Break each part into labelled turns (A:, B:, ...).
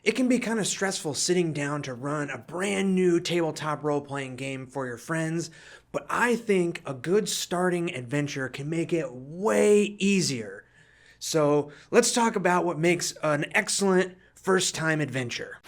A: It can be kind of stressful sitting down to run a brand new tabletop role-playing game for your friends, but I think a good starting adventure can make it way easier. So let's talk about what makes an excellent first-time adventure.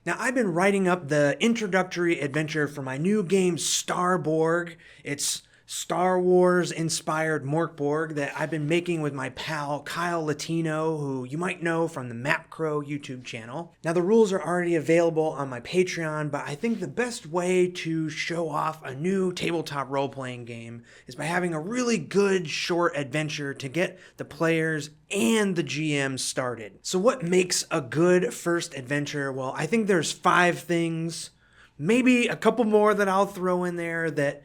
A: Now, I've been writing up the introductory adventure for my new game, Starborg. It's Star Wars inspired Morkborg that I've been making with my pal Kyle Latino, who you might know from the Map Crow YouTube channel. Now, the rules are already available on my Patreon, but I think the best way to show off a new tabletop role-playing game is by having a really good short adventure to get the players and the GM started. So what makes a good first adventure? Well, I think there's 5 things, maybe a couple more that I'll throw in there that,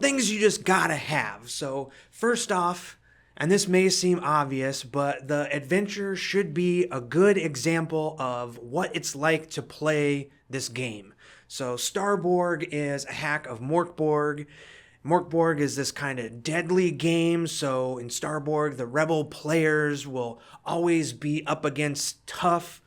A: things you just gotta have. So first off, and this may seem obvious, but the adventure should be a good example of what it's like to play this game. So Starborg is a hack of Morkborg. Morkborg is this kind of deadly game, so in Starborg, the rebel players will always be up against tough,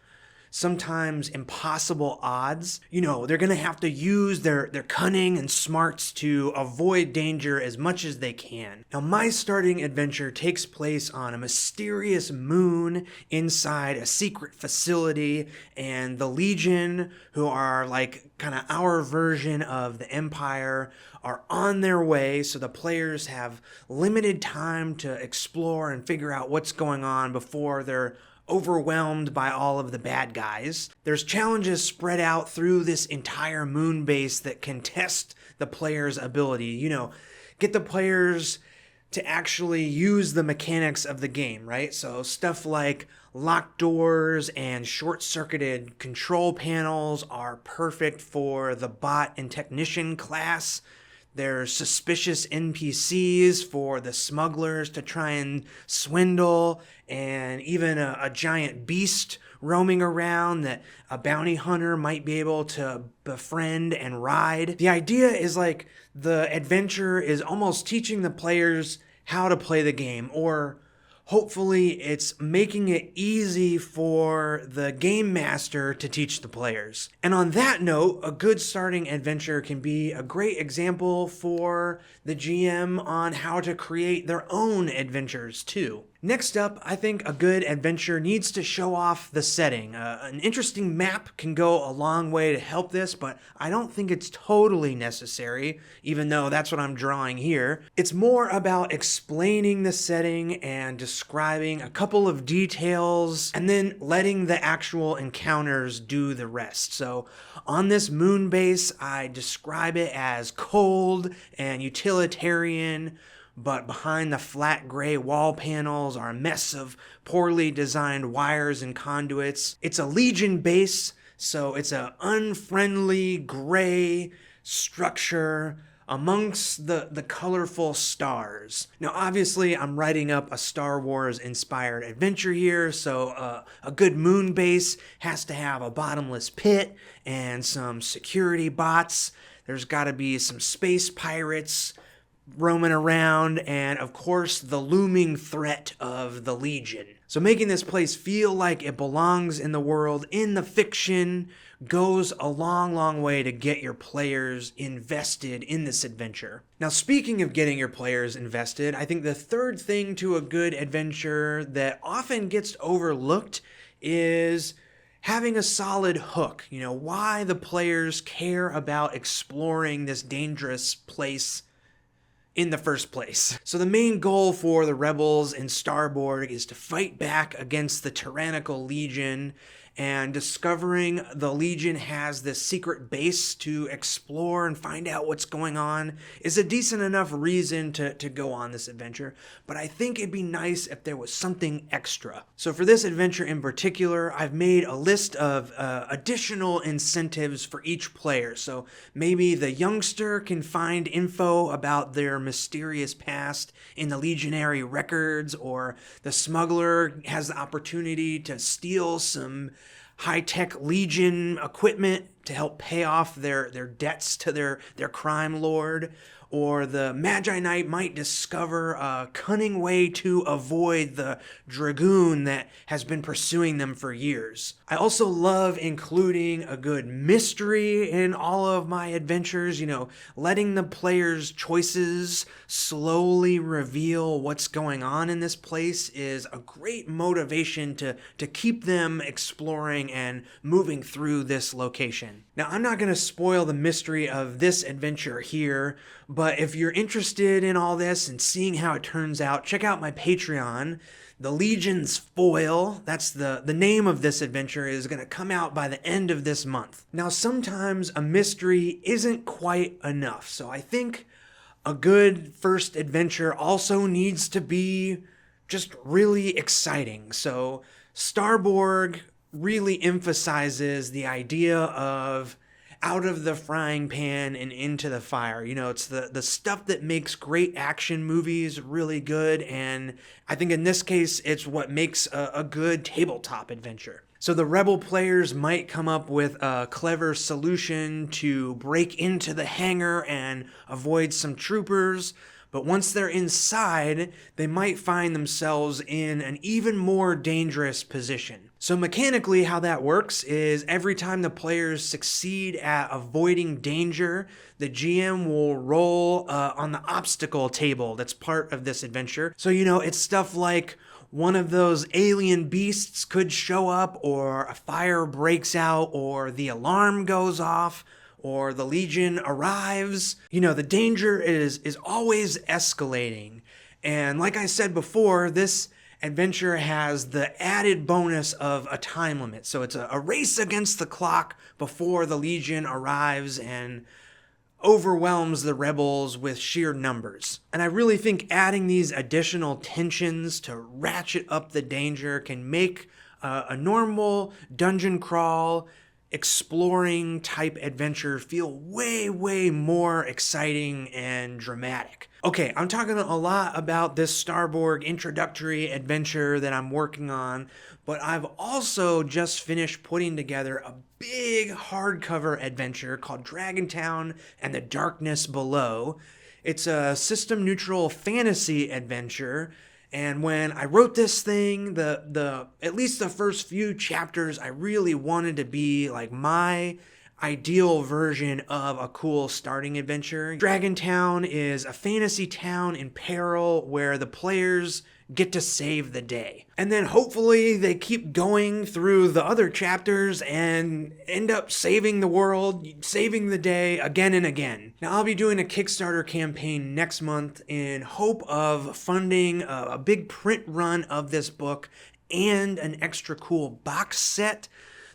A: sometimes impossible odds. They're going to have to use their cunning and smarts to avoid danger as much as they can. Now, my starting adventure takes place on a mysterious moon inside a secret facility, and the Legion, who are like kind of our version of the Empire, are on their way, so the players have limited time to explore and figure out what's going on before they're overwhelmed by all of the bad guys. There's challenges spread out through this entire moon base that can test the player's ability. Get the players to actually use the mechanics of the game, right? So stuff like locked doors and short-circuited control panels are perfect for the bot and technician class. There's suspicious NPCs for the smugglers to try and swindle, and even a giant beast roaming around that a bounty hunter might be able to befriend and ride. The idea is like the adventure is almost teaching the players how to play the game, or hopefully it's making it easy for the game master to teach the players. And on that note, a good starting adventure can be a great example for the GM on how to create their own adventures too. Next up, I think a good adventure needs to show off the setting. An interesting map can go a long way to help this, but I don't think it's totally necessary, even though that's what I'm drawing here. It's more about explaining the setting and describing a couple of details, and then letting the actual encounters do the rest. So on this moon base, I describe it as cold and utilitarian, but behind the flat gray wall panels are a mess of poorly designed wires and conduits. It's a Legion base, so it's an unfriendly gray structure amongst the colorful stars. Now, obviously, I'm writing up a Star Wars inspired adventure here, so a good moon base has to have a bottomless pit and some security bots. There's got to be some space pirates roaming around, and of course the looming threat of the Legion. So making this place feel like it belongs in the world, in the fiction, goes a long way to get your players invested in this adventure. Now, speaking of getting your players invested, I think the third thing to a good adventure that often gets overlooked is having a solid hook. Why the players care about exploring this dangerous place in the first place. So the main goal for the rebels in Starborg is to fight back against the tyrannical Legion, and discovering the Legion has this secret base to explore and find out what's going on is a decent enough reason to go on this adventure, but I think it'd be nice if there was something extra. So for this adventure in particular, I've made a list of additional incentives for each player. So maybe the youngster can find info about their mysterious past in the legionary records, or the smuggler has the opportunity to steal some high-tech Legion equipment to help pay off their debts to their crime lord, or the Magi Knight might discover a cunning way to avoid the dragoon that has been pursuing them for years. I also love including a good mystery in all of my adventures, letting the player's choices slowly reveal what's going on in this place is a great motivation to keep them exploring and moving through this location. Now, I'm not going to spoil the mystery of this adventure here, but if you're interested in all this and seeing how it turns out, check out my Patreon. The Legion's Foil, that's the name of this adventure, is going to come out by the end of this month. Now, sometimes a mystery isn't quite enough, so I think a good first adventure also needs to be just really exciting. So Starborg really emphasizes the idea of out of the frying pan and into the fire. It's the stuff that makes great action movies really good, and I think in this case, it's what makes a good tabletop adventure. So the rebel players might come up with a clever solution to break into the hangar and avoid some troopers, but once they're inside, they might find themselves in an even more dangerous position. So mechanically, how that works is every time the players succeed at avoiding danger, the GM will roll on the obstacle table that's part of this adventure. So, it's stuff like one of those alien beasts could show up, or a fire breaks out, or the alarm goes off, or the Legion arrives. The danger is always escalating. And like I said before, this adventure has the added bonus of a time limit. So it's a race against the clock before the Legion arrives and overwhelms the rebels with sheer numbers. And I really think adding these additional tensions to ratchet up the danger can make a normal dungeon crawl exploring type adventure feel way, way more exciting and dramatic. Okay, I'm talking a lot about this Starborg introductory adventure that I'm working on, but I've also just finished putting together a big hardcover adventure called Dragontown and the Darkness Below. It's a system-neutral fantasy adventure, and when I wrote this thing, the at least the first few chapters, I really wanted to be like my ideal version of a cool starting adventure. Dragontown is a fantasy town in peril where the players get to save the day. And then hopefully they keep going through the other chapters and end up saving the world, saving the day again and again. Now, I'll be doing a Kickstarter campaign next month in hope of funding a big print run of this book and an extra cool box set.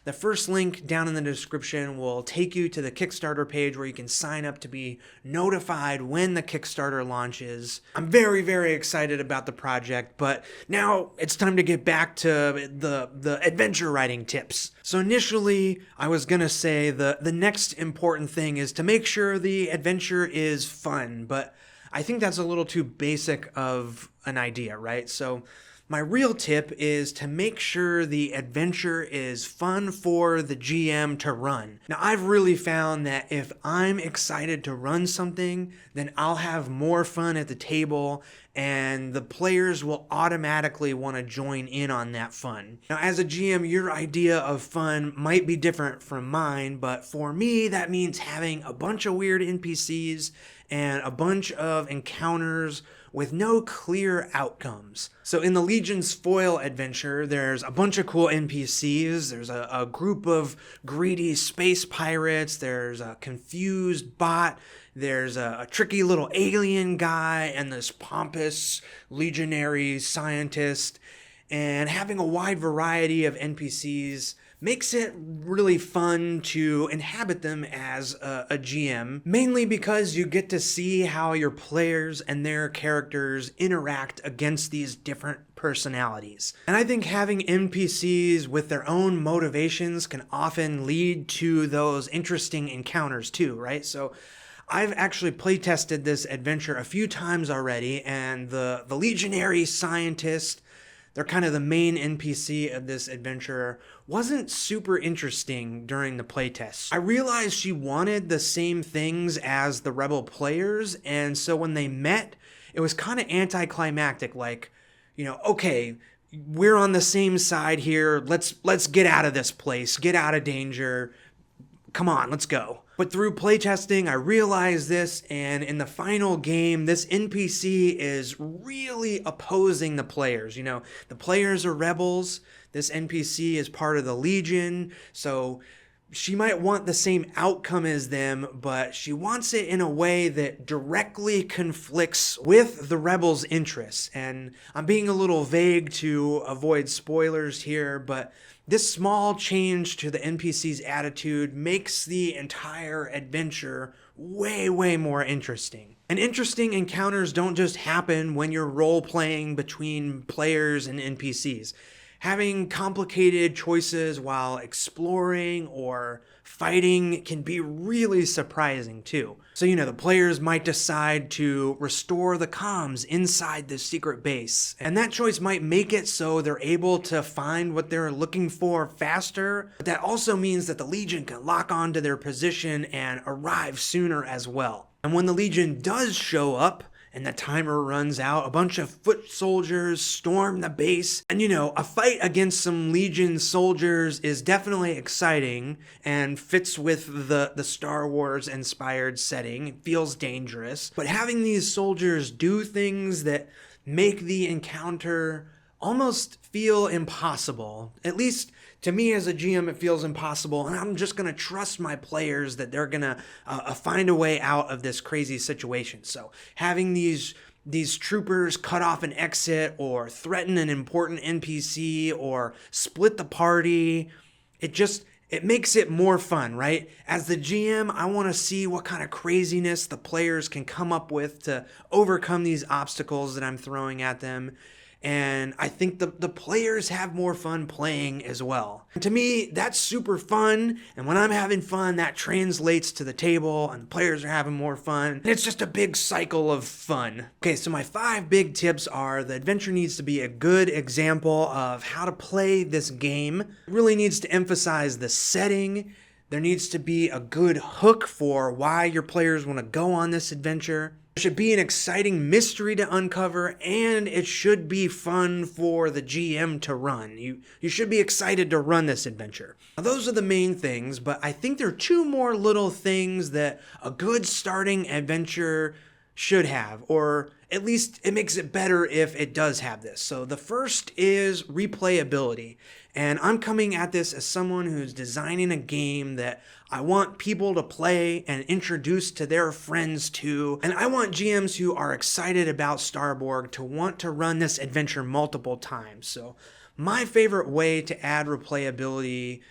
A: The first link down in the description will take you to the Kickstarter page where you can sign up to be notified when the Kickstarter launches. I'm very, very excited about the project, but now it's time to get back to the adventure writing tips. So initially, I was going to say the next important thing is to make sure the adventure is fun, but I think that's a little too basic of an idea, right? So my real tip is to make sure the adventure is fun for the GM to run. Now, I've really found that if I'm excited to run something, then I'll have more fun at the table and the players will automatically want to join in on that fun. Now, as a GM, your idea of fun might be different from mine, but for me, that means having a bunch of weird NPCs and a bunch of encounters with no clear outcomes. So in the Legion's Foil adventure, there's a bunch of cool NPCs. There's a group of greedy space pirates. There's a confused bot. There's a tricky little alien guy and this pompous legionary scientist. And having a wide variety of NPCs makes it really fun to inhabit them as a GM, mainly because you get to see how your players and their characters interact against these different personalities. And I think having NPCs with their own motivations can often lead to those interesting encounters too, right? So I've actually playtested this adventure a few times already, and the legionary scientist, they're kind of the main NPC of this adventure, wasn't super interesting during the playtest. I realized she wanted the same things as the rebel players, and so when they met, it was kind of anticlimactic, like, okay, we're on the same side here. Let's get out of this place, get out of danger. Come on, let's go. But through playtesting, I realized this, and in the final game, this NPC is really opposing the players. The players are rebels. This NPC is part of the Legion, so she might want the same outcome as them, but she wants it in a way that directly conflicts with the rebels' interests. And I'm being a little vague to avoid spoilers here, but this small change to the NPC's attitude makes the entire adventure way, way more interesting. And interesting encounters don't just happen when you're role-playing between players and NPCs. Having complicated choices while exploring or fighting can be really surprising too. So, the players might decide to restore the comms inside the secret base, and that choice might make it so they're able to find what they're looking for faster. But that also means that the Legion can lock onto their position and arrive sooner as well. And when the Legion does show up, and the timer runs out, a bunch of foot soldiers storm the base. And a fight against some Legion soldiers is definitely exciting and fits with the Star Wars inspired setting. It feels dangerous. But having these soldiers do things that make the encounter almost feel impossible, at least to me as a GM, it feels impossible, and I'm just going to trust my players that they're going to find a way out of this crazy situation. So having these troopers cut off an exit or threaten an important NPC or split the party, it makes it more fun, right? As the GM, I want to see what kind of craziness the players can come up with to overcome these obstacles that I'm throwing at them. And I think the players have more fun playing as well. And to me, that's super fun. And when I'm having fun, that translates to the table and the players are having more fun. And it's just a big cycle of fun. Okay, so my 5 big tips are: the adventure needs to be a good example of how to play this game. It really needs to emphasize the setting. There needs to be a good hook for why your players want to go on this adventure. There should be an exciting mystery to uncover, and it should be fun for the GM to run. You should be excited to run this adventure. Now, those are the main things, but I think there are 2 more little things that a good starting adventure should have, or at least it makes it better if it does have this. So the first is replayability. And I'm coming at this as someone who's designing a game that I want people to play and introduce to their friends to. And I want GMs who are excited about Starborg to want to run this adventure multiple times. So my favorite way to add replayability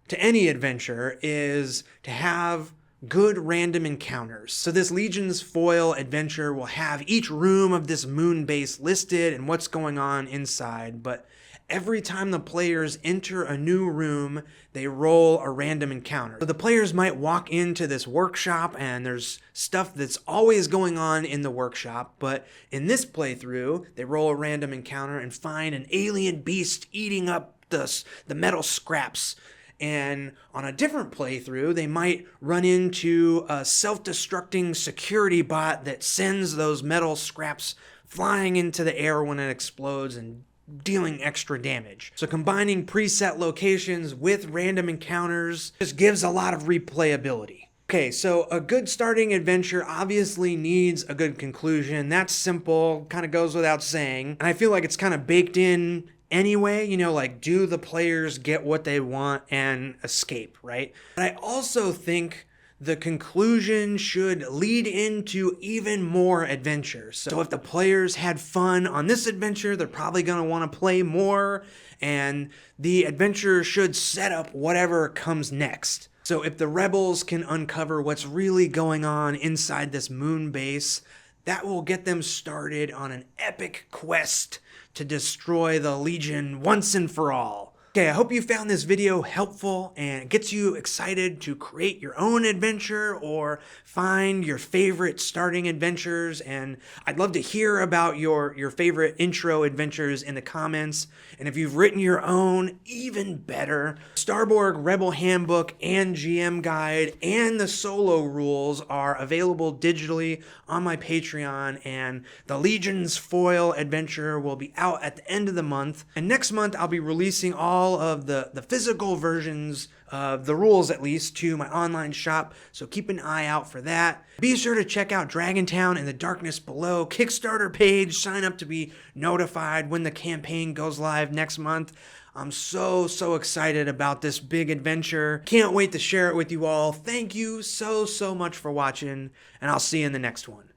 A: to any adventure is to have good random encounters. So this Legion's Foil adventure will have each room of this moon base listed and what's going on inside, but every time the players enter a new room, they roll a random encounter. So the players might walk into this workshop and there's stuff that's always going on in the workshop, but in this playthrough, they roll a random encounter and find an alien beast eating up the metal scraps. And on a different playthrough, they might run into a self-destructing security bot that sends those metal scraps flying into the air when it explodes and dealing extra damage. So combining preset locations with random encounters just gives a lot of replayability. Okay, so a good starting adventure obviously needs a good conclusion. That's simple, kind of goes without saying. And I feel like it's kind of baked in anyway, like, do the players get what they want and escape, right? But I also think the conclusion should lead into even more adventures. So if the players had fun on this adventure, they're probably going to want to play more, and the adventure should set up whatever comes next. So if the rebels can uncover what's really going on inside this moon base, that will get them started on an epic quest to destroy the Legion once and for all. Okay, I hope you found this video helpful and it gets you excited to create your own adventure or find your favorite starting adventures. And I'd love to hear about your favorite intro adventures in the comments. And if you've written your own, even better. Starborg Rebel Handbook and GM Guide and the solo rules are available digitally on my Patreon, and the Legion's Foil adventure will be out at the end of the month. And next month I'll be releasing all of the physical versions of the rules, at least, to my online shop, so keep an eye out for that. Be sure to check out Dragontown in the Darkness Below Kickstarter page. Sign up to be notified when the campaign goes live next month. I'm so excited about this big adventure. Can't wait to share it with you all. Thank you so much for watching, and I'll see you in the next one.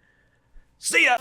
A: See ya!